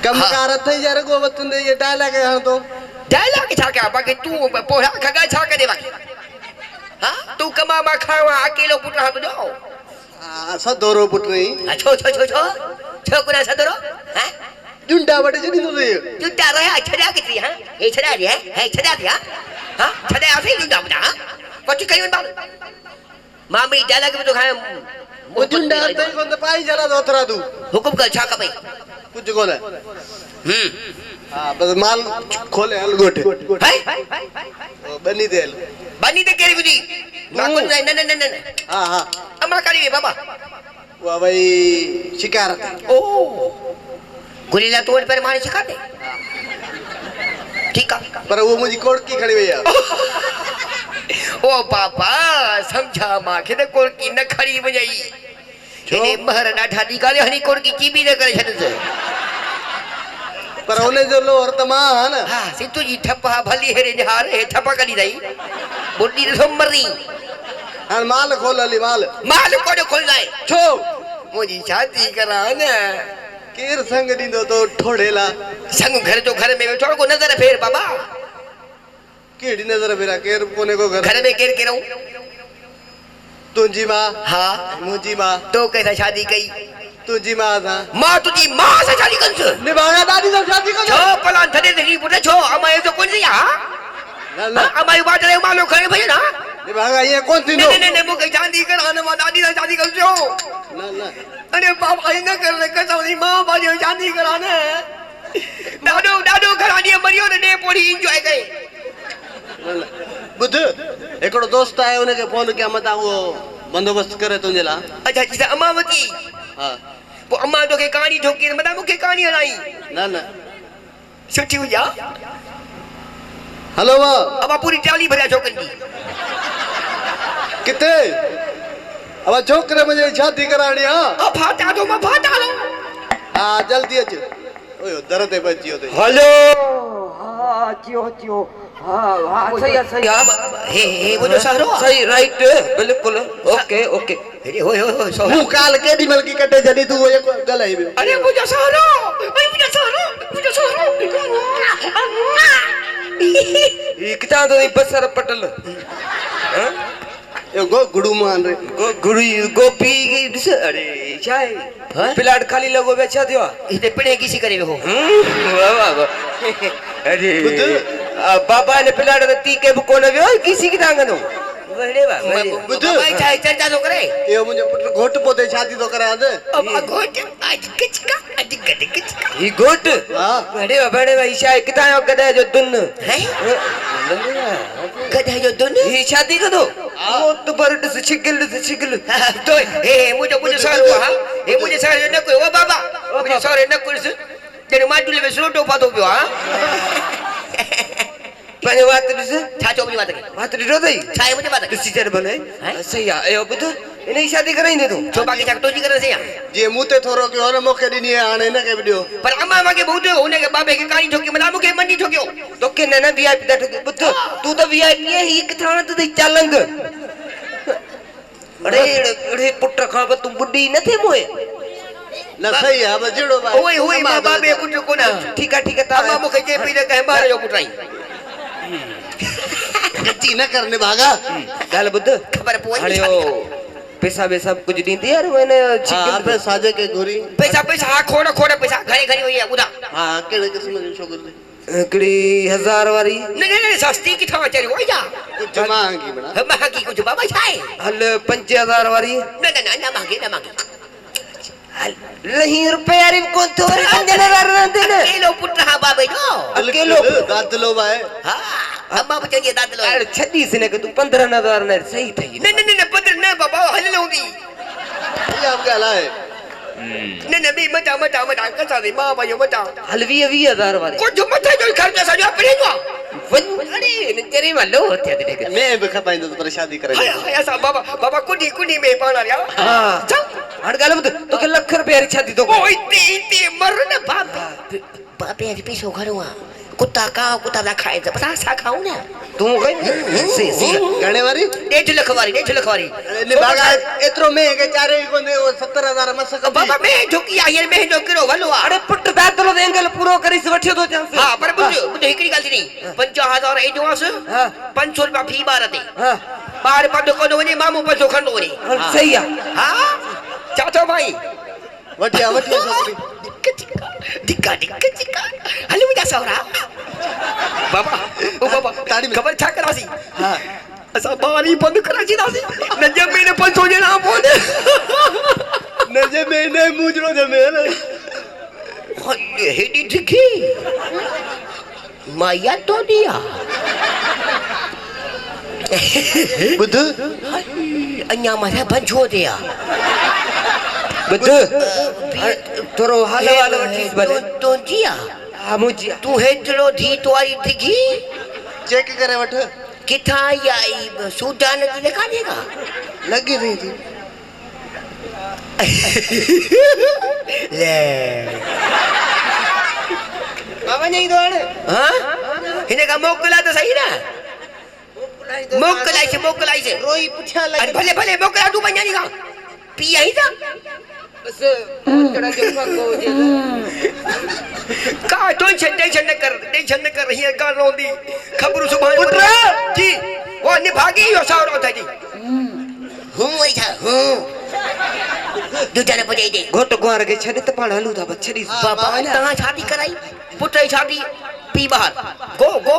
कम car थे यार को बतन दे ये डायलॉग है तो डायलॉग छा क्या बाकी तू पोहा खगा छा करे बाकी हां तू कमा मा खावा अकेलो पुट हा तुझो सदोरो पुट नहीं छो छो छो छो छोकरा सदोरो हां जुंडा बटे जनी तो जुंडा रहा छड़ा के हां ए छड़ा रे है छड़ा दिया हां छड़ा आसे जुंडा बटा पछ कई बा मामी डायलॉग में तो खाए वो जुंडा ते को तो पाई जरा दोतरा तू हुकुम कर छा का भाई कुछ कोले हां बस माल खोले हल गोटे है बनी दे केरी बुजी माको न हां हां अम्मा करी बाबा वो भाई शिकार ओ गुरीला तोड़ पर मारे शिकार दे ठीक है पर वो मुझे कोड़ की खड़ी भैया ओ पापा समझा मां के कोड़ की न खड़ी वजई इने महर डाठा निकाले हनी कोड़ की भी न करे छन पर ओने जो लोर तमा है ना हां सितु जी ठप्पा भली हेरे जहार हे ठप्पा करी दई बुड्डी रे मरी हां माल खोलली माल को खोल जाए छो मुझी शादी करा ना केर संग दींदो तो ठोड़ेला संग घर तो घर में बैठो को नजर फेर बाबा केड़ी नजर फेरा केर कोने को घर में केर के रहूं तुझी मां हां मुझी मां तो कैसा शादी कई तुझी मां था मां तुझी मां से शादी कंस निभागा दादी से शादी कर छो पलान थदे देखी पुटे छो अमाय तो कोन सिया ना अमाय बाटले मालो खरे भई ना निभागा ये कौन थी ने मुके शादी कराने मां दादी से शादी कर जो ना अरे बाबा इने कर ले कसौनी मां बाजे शादी कराने दादो घरानी मरियो ने पूरी एंजॉय कई बुध एकड़ो दोस्त आए उनके फोन किया मता वो बंदोबस्त करे तुझे ला अच्छा जी अमावती हां वो अम्मा तो के कहानी ठोकी मता मुके कहानी हलाई ना सुठी हुआ हेलो वाह अब पूरी टाली भरिया छोकन की किते अब छोकरे मुझे शादी करानी हां अब फाटा दो मैं फाटा लो हां जल्दी अच ओयो दर्द है बचियो तो हेलो हां चियो हां सही हे वो जो सहरो सही राइट बिल्कुल ओके अरे होय मुंह काल के दिमल की कटे जदी तू वो गल है अरे वो जो सहरो इकता तो बसर पटल हां ये गुडू मान रे गोपी अरे चाय प्लाट खाली लगो बेचा दियो इते पड़े किसी करे हो वाह अरे बाबा ने प्लाट ती के कोन व्यो किसी की दांगनो बड़े वाह बुध भाई चाय चर्चा तो करे ये मुझे पुत्र घोट पोते शादी तो करे आदे अब घोट आज किचका ही घोट हां बड़े भाई चाय किता गदा जो दुन है गधा जो दुन ही शादी कर दो वो तो बरड से छिगल तो मुझे सर हां मुझे सर न कोई ओ बाबा मुझे सर न कोई तेरे माटुले में सोटो पातो पियो हां पने बात से छाचो अपनी बात रो दई छाए मुझे बात सीजर बने सही है ए बुध इने शादी कराई दे तू तो बाकी जाक तो जी करे से जे मुते थोरो के और मौके दिनी आने न के वीडियो पर अम्मा मां के बहुत होने के बाबे के कहानी ठोकी मला मुके मंडी ठोक्यो तो के नना वीआईपी दा ठोके बुध तू तो वीआईपी है ही कथाना तो चालंग अरे पुत्र खा तू बुड्डी न थे मोए ना सही है अब जेड़ो भाई ओए मां बाबे कुछ कोना ठीक है ता अम्मा मुके जे पी ने कहे बाहर जो कुटाई गति न करने भागा गाल बुध खबर पोई अरे ओ पैसा सब कुछ दी यार मैंने हां पे साजे के घोरी पैसा हां खोड़ पैसा घरे होई है उदा हां केड़े किस्म जो छोकर दे एकड़ी 1000 वाली नहीं सस्ती की था चली होई जा कुछ महंगी बना महंगी कुछ बाबा छाए हल 5000 वाली ना मांगे नहीं रुपया रे कौन तो अकेलो पुत्र हां बाबे नो अकेलो दांत लो भाई हां अम्मा बचंगे दांत लो अरे 26 ने के तू 15000 ने सही थई नहीं 15 ना बाबा हल लऊंदी ये आप क्या लाए नहीं भी मटा कसा दे मां भाई मटा हल 20000 वाले को जो मथा जो खर्चा सजो पड़े जो अरे तेरी मालो होते दे मैं भी खपाइंदो पर शादी करे ऐसा बाबा कुडी में पाना रे हां हट गाल तो के लाख रुपया री शादी तो ओ इते मर ना बापे आज पैसो घरवा कुत्ता का कुत्ता ना खाए तो पता सा खाऊं ना तू कहीं से घणे वारी 1.5 लाख वारी 1.5 लाख वारी એટલે બાગા એતરો મે કે ચારે કોને 17,000 માં સક बाबा मैं झोकी आई मैं जो करो भलो अरे पुट दातलो एंगल पूरो करी वठियो तो चांस हां पर बुझो हिकड़ी गाल थी नहीं 50,000 एडवांस हां 500 रुपया फी बार ते हां बार पद कोन वने मामू पसो खंडो वने सही है हां चाचो भाई વટિયા છોકરી दिक्का दिक्का हले मुझा सौरा बाबा ओ बाबा ताड़ी में खबर छा करासी હા असा बारी बंद कराची दासी न जमीन 500 जना बोल નજે મે ને મુજરો જમે ને हले हेडी दिखी माया तो दिया બુદ્ધ अन्या माथा बंजो दिया बुद्ध तोरो हालो हालो वठीस भले तो जिया हां मुजिया तू हेतरो धी तोरी दिखी ચેક કરે વઠ किथा आई सूडान की दिखा देगा લગી રહી थी ले बाबा नहीं दोड़े हां इने का मोकला तो सही ना मोकलाई से रोई पुछा अरे लगे भले भले मोकला तू बन्यानी का पी आई था बस थोड़ा जो को जे का टेंशन न कर रही है का रोंदी खबर सुभान पुत्र! जी वो ने भागी यो सावरो था जी हूं वही था हूं दूसरा बजाई दे घोट गुआर के छड़े त पण हलू था बछड़ी बाबा ता शादी कराई पुत्र शादी पी बाहर गो